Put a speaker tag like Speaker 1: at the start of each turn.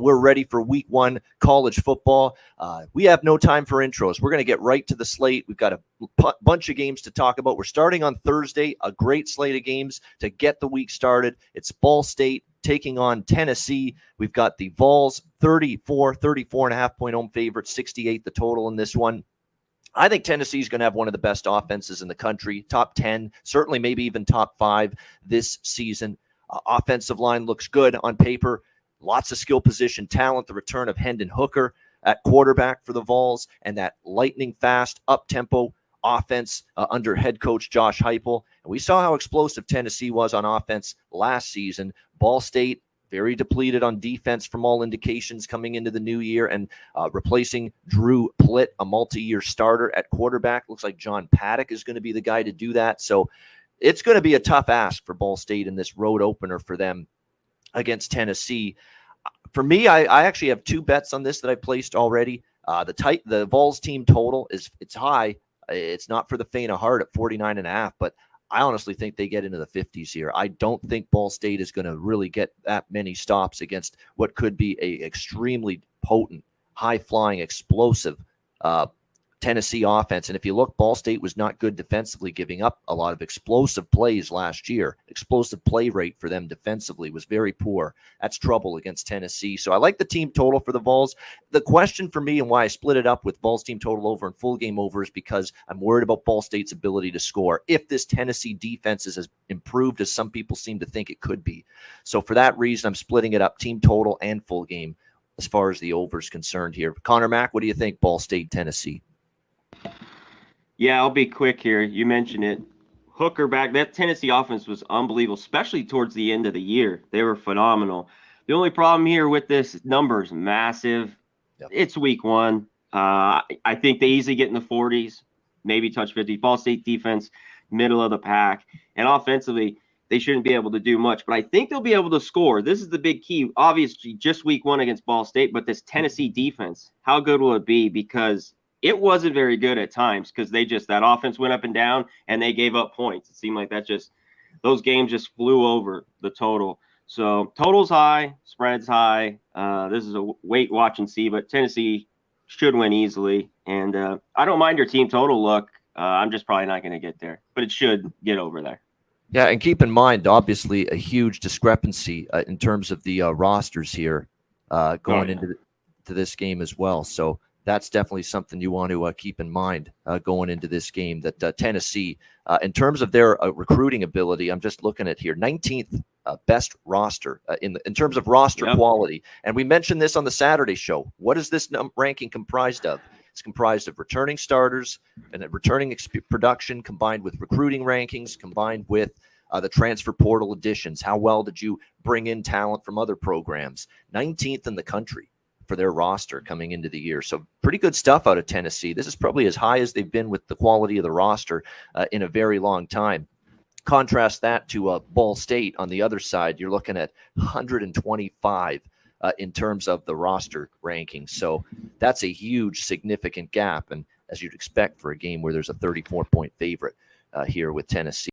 Speaker 1: We're ready for week 1 college football. We have no time for intros. We're going to get right to the slate. We've got a bunch of games to talk about. We're starting on Thursday, a great slate of games to get the week started. It's Ball State taking on Tennessee. We've got the Vols 34.5 point home favorite, 68 the total in this one. I think Tennessee is going to have one of the best offenses in the country, top 10, certainly maybe even top 5 this season. Offensive line looks good on paper. Lots of skill position talent, the return of Hendon Hooker at quarterback for the Vols, and that lightning fast, up-tempo offense under head coach Josh Heupel. And we saw how explosive Tennessee was on offense last season. Ball State, very depleted on defense from all indications coming into the new year, and replacing Drew Plitt, a multi-year starter at quarterback. Looks like John Paddock is going to be the guy to do that. So it's going to be a tough ask for Ball State in this road opener for them against Tennessee. For me, I actually have 2 bets on this that I placed already. The Vols team total it's high. It's not for the faint of heart at 49.5, but I honestly think they get into the 50s here. I don't think Ball State is going to really get that many stops against what could be a extremely potent, high-flying, explosive Tennessee offense. And if you look, Ball State was not good defensively, giving up a lot of explosive plays last year. Explosive play rate for them defensively was very poor. That's trouble against Tennessee. So I like the team total for the Vols. The question for me and why I split it up with Vols team total over and full game over is because I'm worried about Ball State's ability to score if this Tennessee defense is as improved as some people seem to think it could be. So for that reason, I'm splitting it up, team total and full game as far as the over is concerned here. Conor, Mac, what do you think, Ball State, Tennessee?
Speaker 2: Yeah, I'll be quick here. You mentioned it. Hooker back. That Tennessee offense was unbelievable, especially towards the end of the year. They were phenomenal. The only problem here with this number is massive. Yep. It's week 1. I think they easily get in the 40s, maybe touch 50. Ball State defense, middle of the pack. And offensively, they shouldn't be able to do much. But I think they'll be able to score. This is the big key. Obviously, just week 1 against Ball State, but this Tennessee defense, how good will it be? Because it wasn't very good at times because that offense went up and down and they gave up points. It seemed like those games just flew over the total. So total's high, spread's high. This is a wait, watch, and see, but Tennessee should win easily. And I don't mind your team total look. I'm just probably not going to get there, but it should get over there.
Speaker 1: Yeah, and keep in mind, obviously, a huge discrepancy in terms of the rosters here going into this game as well. So that's definitely something you want to keep in mind going into this game, that Tennessee, in terms of their recruiting ability, I'm just looking at here, 19th best roster in terms of roster quality. And we mentioned this on the Saturday show. What is this ranking comprised of? It's comprised of returning starters and returning production combined with recruiting rankings, combined with the transfer portal additions. How well did you bring in talent from other programs? 19th in the country for their roster coming into the year. So pretty good stuff out of Tennessee. This is probably as high as they've been with the quality of the roster in a very long time. Contrast that to Ball State on the other side. You're looking at 125 in terms of the roster rankings. So that's a huge, significant gap. And as you'd expect for a game where there's a 34-point favorite here with Tennessee.